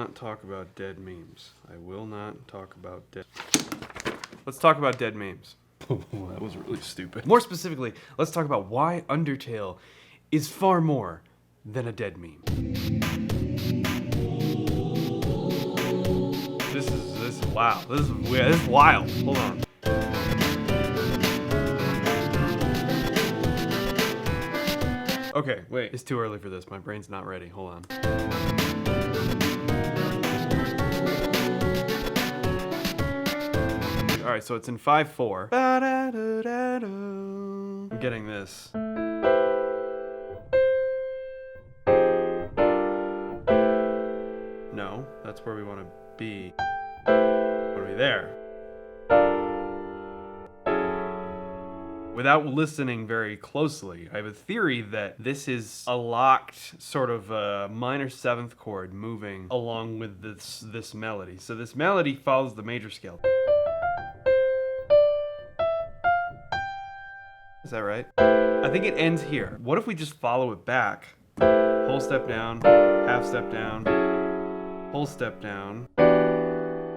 not talk about dead memes. I will not talk about dead... Let's talk about dead memes. That was really stupid. More specifically, let's talk about why Undertale is far more than a dead meme. This is wow. This is weird. This is wild. Hold on. Okay, wait. It's too early for this. My brain's not ready. Hold on. All right, so it's in 5/4. I'm getting this. No, that's where we want to be. What are we there? Without listening very closely, I have a theory that this is a locked sort of minor 7th chord moving along with this melody. So this melody follows the major scale. Is that right? I think it ends here. What if we just follow it back? Whole step down, half step down, whole step down,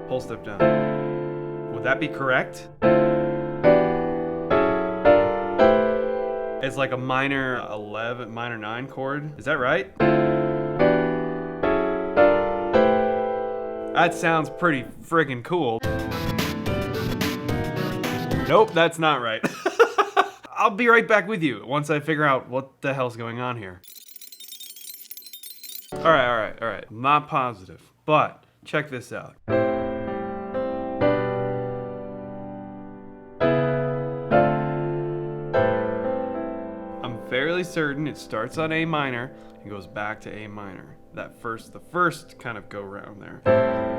whole step down. Would that be correct? It's like a minor 11, minor 9 chord. Is that right? That sounds pretty friggin' cool. Nope, that's not right. I'll be right back with you once I figure out what the hell's going on here. All right. I'm not positive, but check this out. Fairly certain it starts on A minor and goes back to A minor. The first kind of go round there.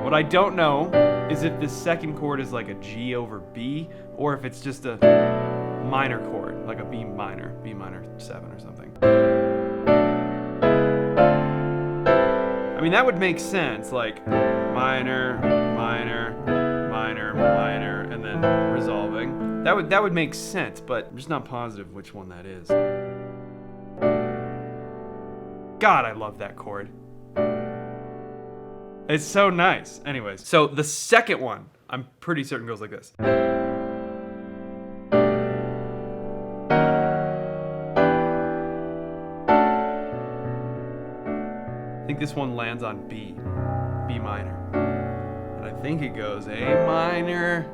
What I don't know is if this second chord is like a G over B, or if it's just a minor chord, like a B minor 7 or something. I mean, that would make sense, like minor, minor, minor, minor, and then resolving. That would make sense, but I'm just not positive which one that is. God, I love that chord. It's so nice. Anyways, so the second one, I'm pretty certain goes like this. I think this one lands on B minor. And I think it goes A minor,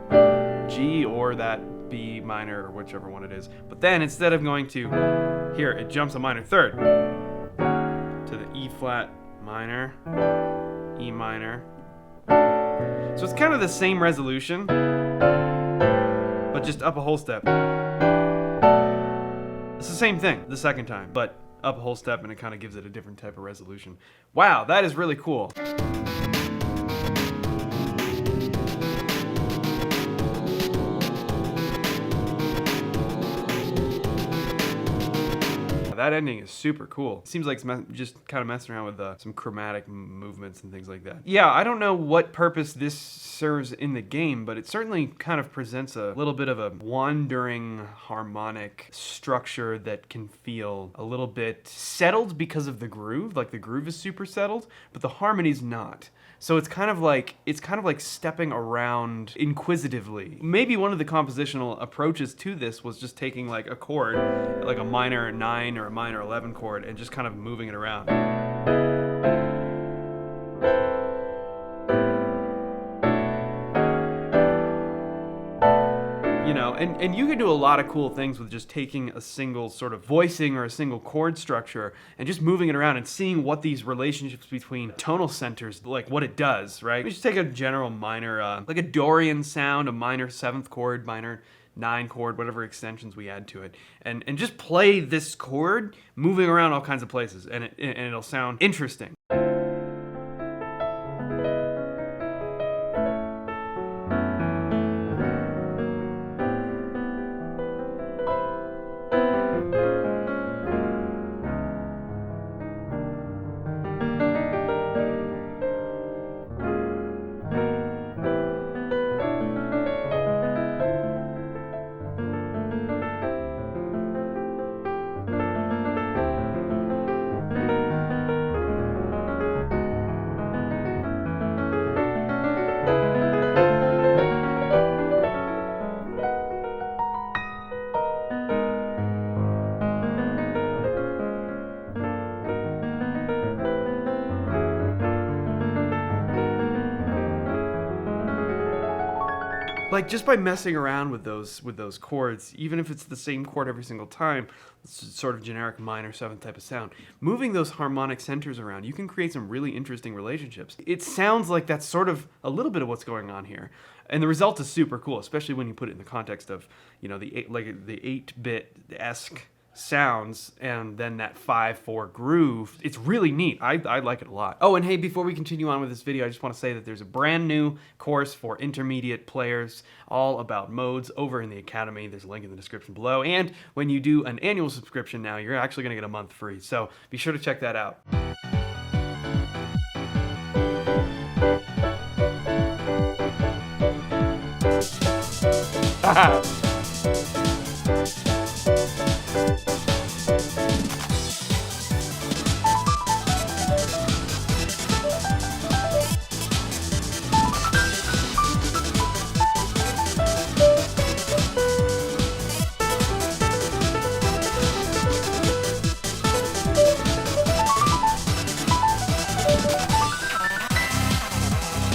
G, or that B minor, or whichever one it is. But then instead of going to here, it jumps a minor 3rd. To the E flat minor, E minor. So it's kind of the same resolution, but just up a whole step. It's the same thing the second time, but up a whole step, and it kind of gives it a different type of resolution. Wow, that is really cool. That ending is super cool. It seems like it's just kind of messing around with some chromatic movements and things like that. Yeah, I don't know what purpose this serves in the game, but it certainly kind of presents a little bit of a wandering harmonic structure that can feel a little bit settled because of the groove. Like the groove is super settled, but the harmony's not. So it's kind of like stepping around inquisitively. Maybe one of the compositional approaches to this was just taking like a chord, like a minor 9 or a minor 11 chord, and just kind of moving it around. You know, and you can do a lot of cool things with just taking a single sort of voicing or a single chord structure and just moving it around and seeing what these relationships between tonal centers, like what it does, right? We just take a general minor, like a Dorian sound, a minor 7th chord, minor 9 chord, whatever extensions we add to it, and just play this chord moving around all kinds of places, and it'll sound interesting. Like, just by messing around with those chords, even if it's the same chord every single time, it's sort of generic minor 7th type of sound, moving those harmonic centers around, you can create some really interesting relationships. It sounds like that's sort of a little bit of what's going on here. And the result is super cool, especially when you put it in the context of, you know, the 8-bit-esque sounds and then that 5/4 groove. It's really neat. I like it a lot. Oh, and hey, before we continue on with this video, I just want to say that there's a brand new course for intermediate players all about modes over in the Academy. There's a link in the description below. And when you do an annual subscription now, you're actually going to get a month free. So be sure to check that out.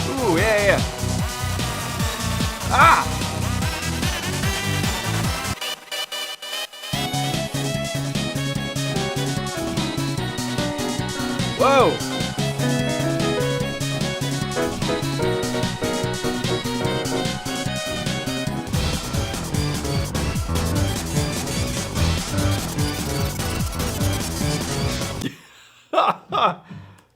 Ooh, yeah. Ah! Whoa!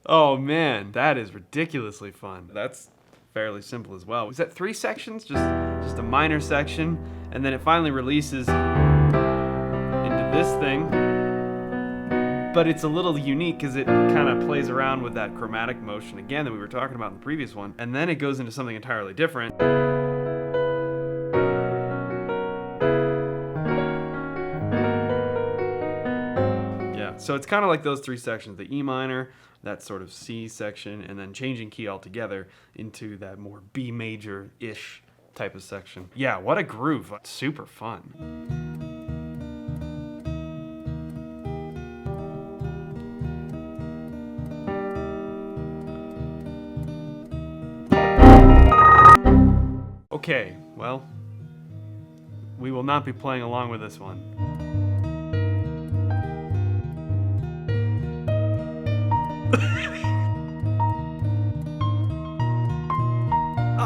Oh man, that is ridiculously fun. That's fairly simple as well. Was that 3 sections? Just a minor section, and then it finally releases into this thing. But it's a little unique because it kind of plays around with that chromatic motion again that we were talking about in the previous one, and then it goes into something entirely different. Yeah, so it's kind of like those 3 sections, the E minor, that sort of C section, and then changing key altogether into that more B major-ish type of section. Yeah, what a groove. Super fun. Okay, well, we will not be playing along with this one.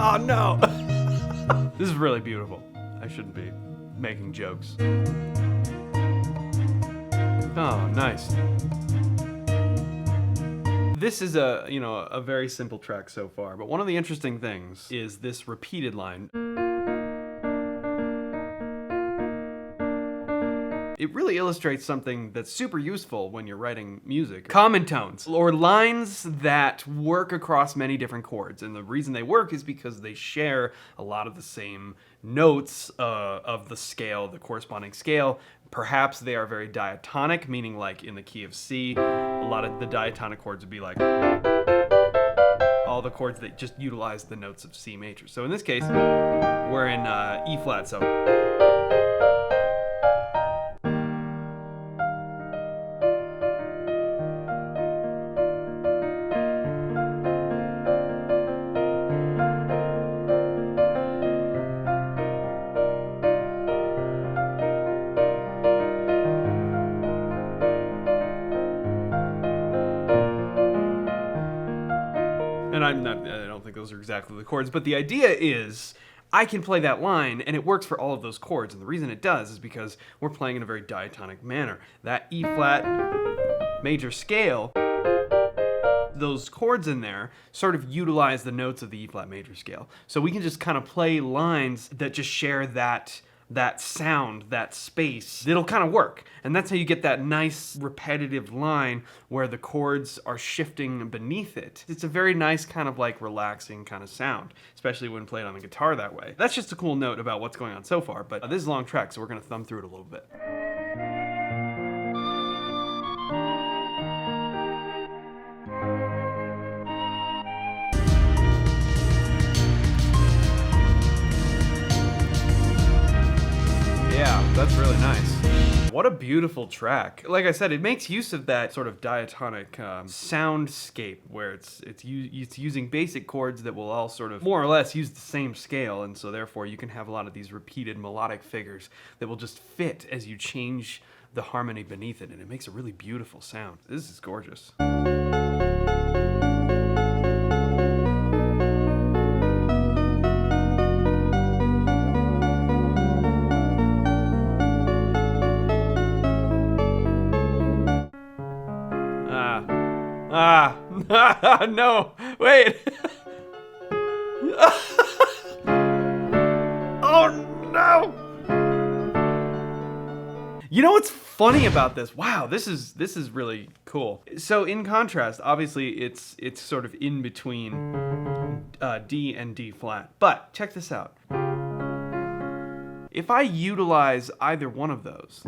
Oh no! This is really beautiful. I shouldn't be making jokes. Oh, nice. This is a very simple track so far, but one of the interesting things is this repeated line. It really illustrates something that's super useful when you're writing music. Common tones, or lines that work across many different chords. And the reason they work is because they share a lot of the same notes of the scale, the corresponding scale. Perhaps they are very diatonic, meaning like in the key of C, a lot of the diatonic chords would be like all the chords that just utilize the notes of C major. So in this case, we're in E flat, so. And I don't think those are exactly the chords, but the idea is I can play that line and it works for all of those chords. And the reason it does is because we're playing in a very diatonic manner. That E flat major scale, those chords in there sort of utilize the notes of the E flat major scale. So we can just kind of play lines that just share that sound, that space. It'll kind of work. And that's how you get that nice repetitive line where the chords are shifting beneath it. It's a very nice kind of like relaxing kind of sound, especially when played on the guitar that way. That's just a cool note about what's going on so far, but this is a long track, so we're gonna thumb through it a little bit. Yeah, that's really nice. What a beautiful track. Like I said, it makes use of that sort of diatonic soundscape where it's using basic chords that will all sort of more or less use the same scale, and so therefore you can have a lot of these repeated melodic figures that will just fit as you change the harmony beneath it, and it makes a really beautiful sound. This is gorgeous. No, wait. Oh no. You know what's funny about this? Wow, this is really cool. So in contrast, obviously it's sort of in between D and D flat. But check this out. If I utilize either one of those,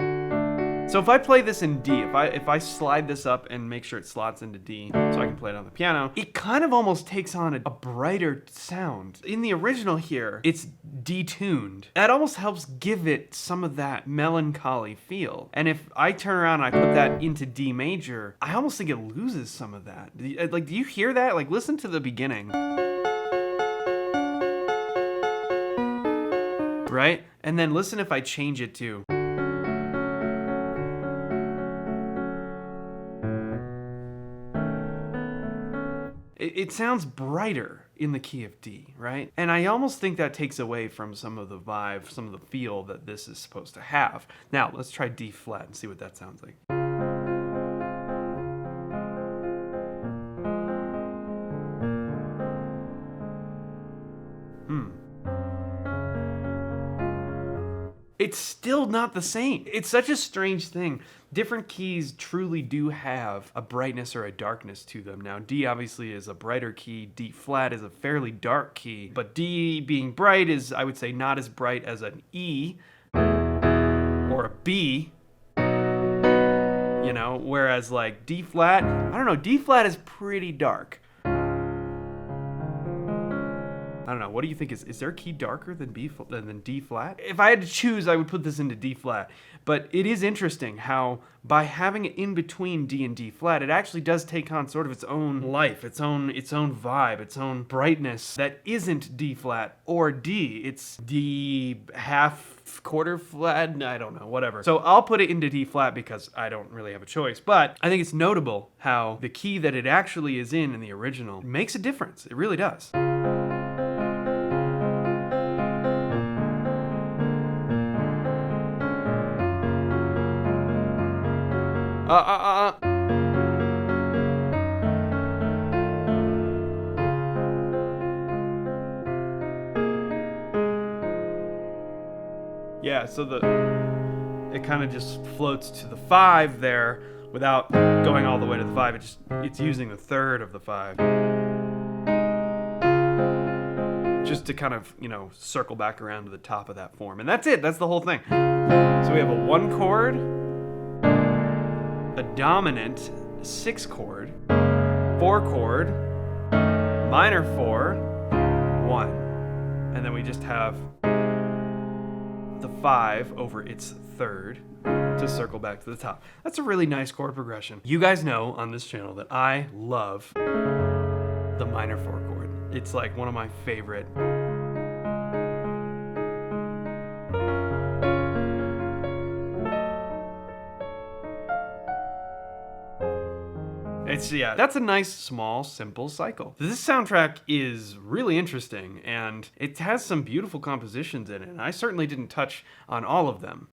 so if I play this in D, if I slide this up and make sure it slots into D so I can play it on the piano, it kind of almost takes on a brighter sound. In the original here, it's detuned. That almost helps give it some of that melancholy feel. And if I turn around and I put that into D major, I almost think it loses some of that. Like, do you hear that? Like, listen to the beginning. Right? And then listen if I change it to... It sounds brighter in the key of D, right? And I almost think that takes away from some of the vibe, some of the feel that this is supposed to have. Now, let's try D flat and see what that sounds like. It's still not the same. It's such a strange thing. Different keys truly do have a brightness or a darkness to them. Now, D obviously is a brighter key. D flat is a fairly dark key. But D being bright is, I would say, not as bright as an E or a B. You know, whereas like D flat, I don't know, D flat is pretty dark. I don't know. What do you think? Is there a key darker than D flat? If I had to choose, I would put this into D flat. But it is interesting how by having it in between D and D flat, it actually does take on sort of its own life, its own vibe, its own brightness that isn't D flat or D. It's D half quarter flat. I don't know. Whatever. So I'll put it into D flat because I don't really have a choice. But I think it's notable how the key that it actually is in the original makes a difference. It really does. Yeah, so it kind of just floats to the 5 there without going all the way to the 5. It's using the third of the 5. Just to kind of, circle back around to the top of that form. And that's it. That's the whole thing. So we have a 1 chord, a dominant 6 chord, 4 chord, minor 4, 1. And then we just have the 5 over its third to circle back to the top. That's a really nice chord progression. You guys know on this channel that I love the minor 4 chord. It's like one of my favorite. That's a nice, small, simple cycle. This soundtrack is really interesting, and it has some beautiful compositions in it, and I certainly didn't touch on all of them.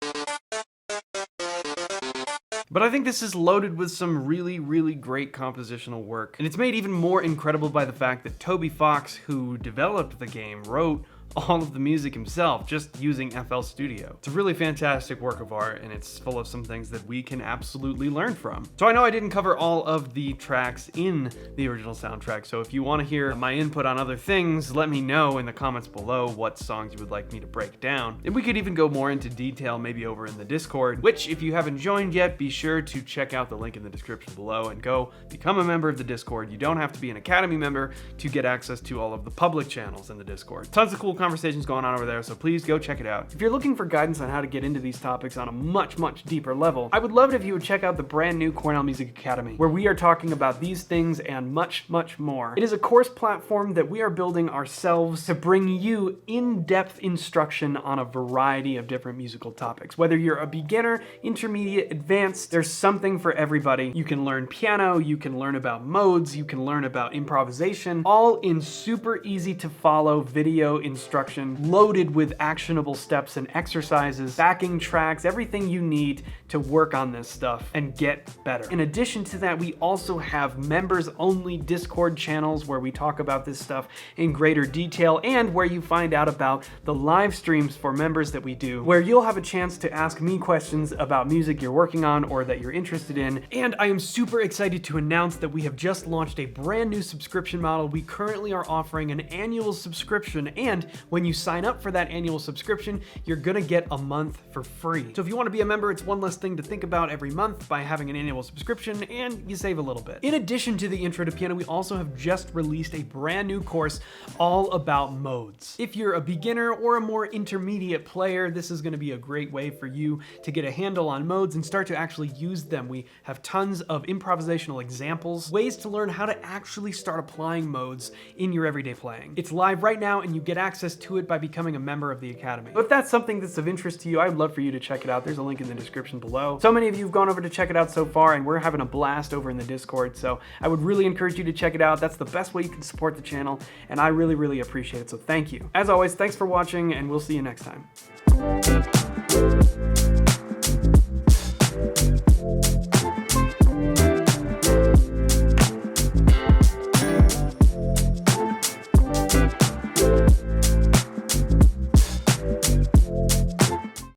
But I think this is loaded with some really, really great compositional work, and it's made even more incredible by the fact that Toby Fox, who developed the game, wrote all of the music himself, just using FL Studio. It's a really fantastic work of art, and it's full of some things that we can absolutely learn from. So I know I didn't cover all of the tracks in the original soundtrack, so if you want to hear my input on other things, let me know in the comments below what songs you would like me to break down. And we could even go more into detail maybe over in the Discord, which if you haven't joined yet, be sure to check out the link in the description below and go become a member of the Discord. You don't have to be an Academy member to get access to all of the public channels in the Discord. Tons of cool conversations going on over there, so please go check it out. If you're looking for guidance on how to get into these topics on a much, much deeper level, I would love it if you would check out the brand new Cornell Music Academy, where we are talking about these things and much, much more. It is a course platform that we are building ourselves to bring you in-depth instruction on a variety of different musical topics. Whether you're a beginner, intermediate, advanced, there's something for everybody. You can learn piano, you can learn about modes, you can learn about improvisation, all in super easy to follow video instruction, loaded with actionable steps and exercises, backing tracks, everything you need to work on this stuff and get better. In addition to that, we also have members-only Discord channels where we talk about this stuff in greater detail, and where you find out about the live streams for members that we do, where you'll have a chance to ask me questions about music you're working on or that you're interested in. And I am super excited to announce that we have just launched a brand new subscription model. We currently are offering an annual subscription, and when you sign up for that annual subscription, you're gonna get a month for free. So if you want to be a member, it's one less thing to think about every month by having an annual subscription, and you save a little bit. In addition to the Intro to Piano, we also have just released a brand new course all about modes. If you're a beginner or a more intermediate player, this is going to be a great way for you to get a handle on modes and start to actually use them. We have tons of improvisational examples, ways to learn how to actually start applying modes in your everyday playing. It's live right now, and you get access to it by becoming a member of the Academy. If that's something that's of interest to you, I'd love for you to check it out. There's a link in the description below. So many of you have gone over to check it out so far, and we're having a blast over in the Discord, so I would really encourage you to check it out. That's the best way you can support the channel, and I really, really appreciate it, so thank you. As always, thanks for watching, and we'll see you next time.